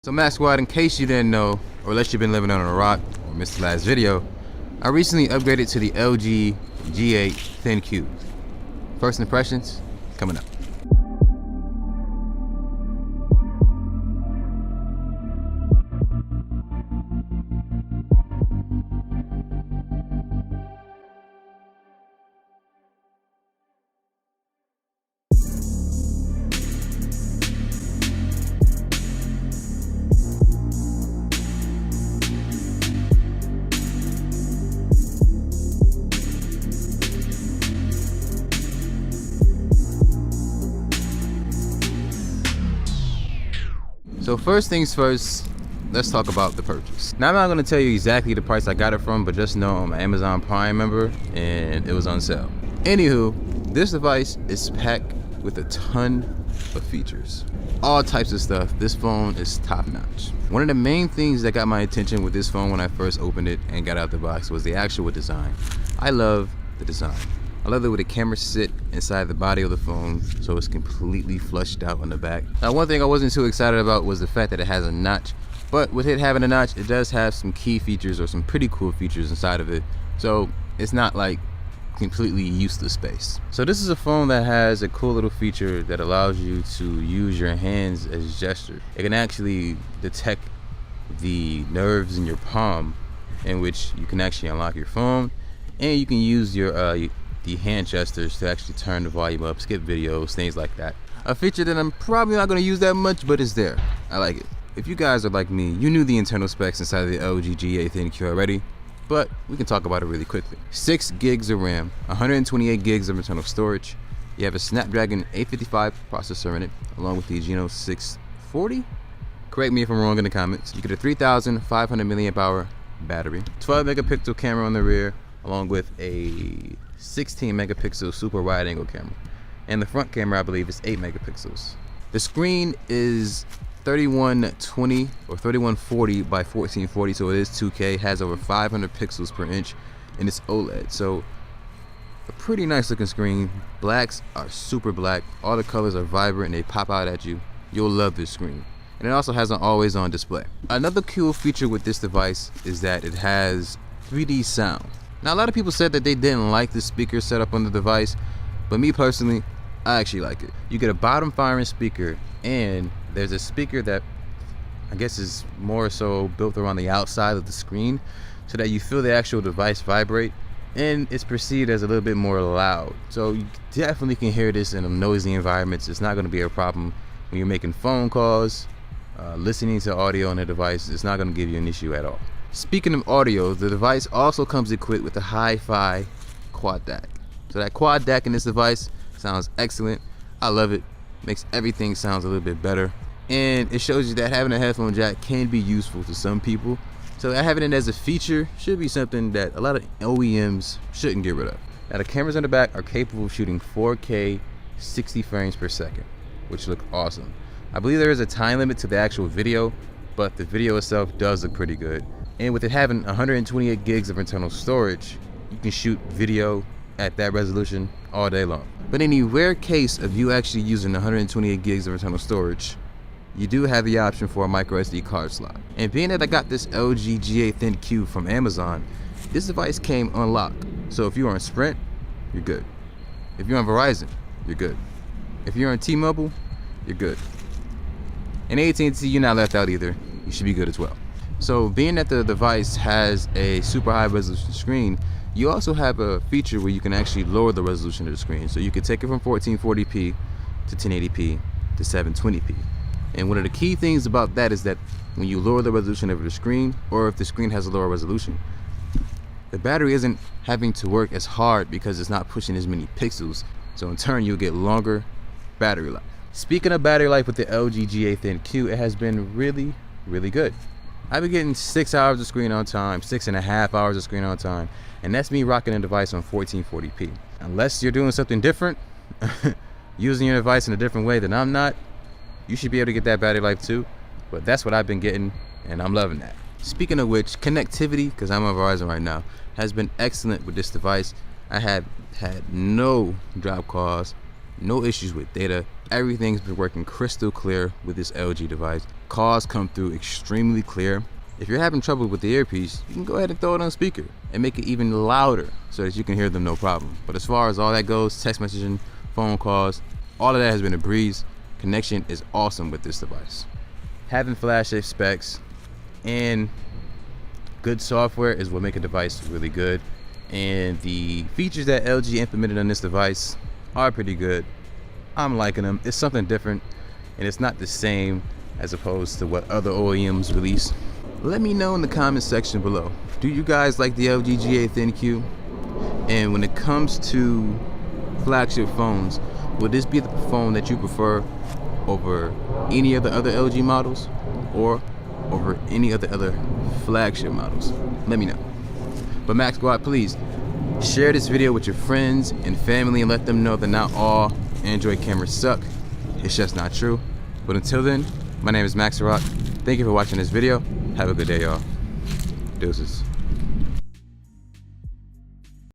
So Max Squad, in case you didn't know, or unless you've been living under a rock or missed the last video, I recently upgraded to the LG G8 ThinQ. First impressions, coming up. So first things first, let's talk about the purchase. Now I'm not gonna tell you exactly the price I got it from, but just know I'm an Amazon Prime member and it was on sale. Anywho, this device is packed with a ton of features. All types of stuff. This phone is top notch. One of the main things that got my attention with this phone when I first opened it and got out the box was the actual design. I love the design. I love the way the camera sit inside the body of the phone, so it's completely flushed out on the back. Now, one thing I wasn't too excited about was the fact that it has a notch, but with it having a notch, it does have some key features or some pretty cool features inside of it. So it's not like completely useless space. So this is a phone that has a cool little feature that allows you to use your hands as gestures. It can actually detect the nerves in your palm, in which you can actually unlock your phone, and you can use your the hand gestures to actually turn the volume up, skip videos, things like that. A feature that I'm probably not going to use that much, but it's there. I like it. If you guys are like me, you knew the internal specs inside of the LG G8 ThinQ already, but we can talk about it really quickly. 6 gigs of RAM, 128 gigs of internal storage. You have a Snapdragon 855 processor in it, along with the Exynos 640. Correct me if I'm wrong in the comments. You get a 3,500 milliamp hour battery, 12 megapixel camera on the rear, along with a 16 megapixel super wide angle camera, and the front camera I believe is 8 megapixels. The screen is 3120 or 3140 by 1440, so it is 2K, has over 500 pixels per inch, and it's OLED, so a pretty nice looking screen. Blacks are super black, all the colors are vibrant and they pop out at you. You'll love this screen. And it also has an always on display. Another cool feature with this device is that it has 3D sound. Now, a lot of people said that they didn't like the speaker setup on the device, but me personally, I actually like it. You get a bottom firing speaker, and there's a speaker that I guess is more so built around the outside of the screen so that you feel the actual device vibrate, and it's perceived as a little bit more loud. So you definitely can hear this in noisy environments. It's not going to be a problem when you're making phone calls, listening to audio on the device. It's not going to give you an issue at all. Speaking of audio, the device also comes equipped with a hi-fi quad DAC. So that quad DAC in this device sounds excellent. I love it. Makes everything sounds a little bit better. And it shows you that having a headphone jack can be useful to some people. So having it as a feature should be something that a lot of OEMs shouldn't get rid of. Now, the cameras in the back are capable of shooting 4K 60 frames per second, which look awesome. I believe there is a time limit to the actual video, but the video itself does look pretty good. And with it having 128 gigs of internal storage, you can shoot video at that resolution all day long. But in the rare case of you actually using 128 gigs of internal storage, you do have the option for a micro SD card slot. And being that I got this LG G8 ThinQ from Amazon, this device came unlocked. So if you're on Sprint, you're good. If you're on Verizon, you're good. If you're on T-Mobile, you're good. And AT&T, you're not left out either. You should be good as well. So being that the device has a super high resolution screen, you also have a feature where you can actually lower the resolution of the screen. So you can take it from 1440p to 1080p to 720p. And one of the key things about that is that when you lower the resolution of the screen, or if the screen has a lower resolution, the battery isn't having to work as hard because it's not pushing as many pixels. So in turn, you'll get longer battery life. Speaking of battery life with the LG G8 ThinQ, it has been really, really good. I've been getting 6 hours of screen on time, 6.5 hours of screen on time, and that's me rocking a device on 1440p. Unless you're doing something different, using your device in a different way than I'm not, you should be able to get that battery life too. But that's what I've been getting, and I'm loving that. Speaking of which, connectivity, because I'm on Verizon right now, has been excellent with this device. I have had no drop calls, No issues with data. Everything's been working crystal clear with this LG device. Calls come through extremely clear. If you're having trouble with the earpiece, you can go ahead and throw it on speaker and make it even louder so that you can hear them no problem. But as far as all that goes, text messaging, phone calls, all of that has been a breeze. Connection is awesome with this device. Having flagship specs and good software is what make a device really good. And the features that LG implemented on this device are pretty good. I'm liking them. It's something different and it's not the same as opposed to what other OEMs release. Let me know in the comment section below. Do you guys like the LG G8 ThinQ? And when it comes to flagship phones, would this be the phone that you prefer over any of the other LG models or over any of the other flagship models? Let me know. But Mac Squad, please share this video with your friends and family and let them know that not all Android cameras suck. It's just not true. But until then, my name is Max Rock. Thank you for watching this video. Have a good day, y'all. Deuces.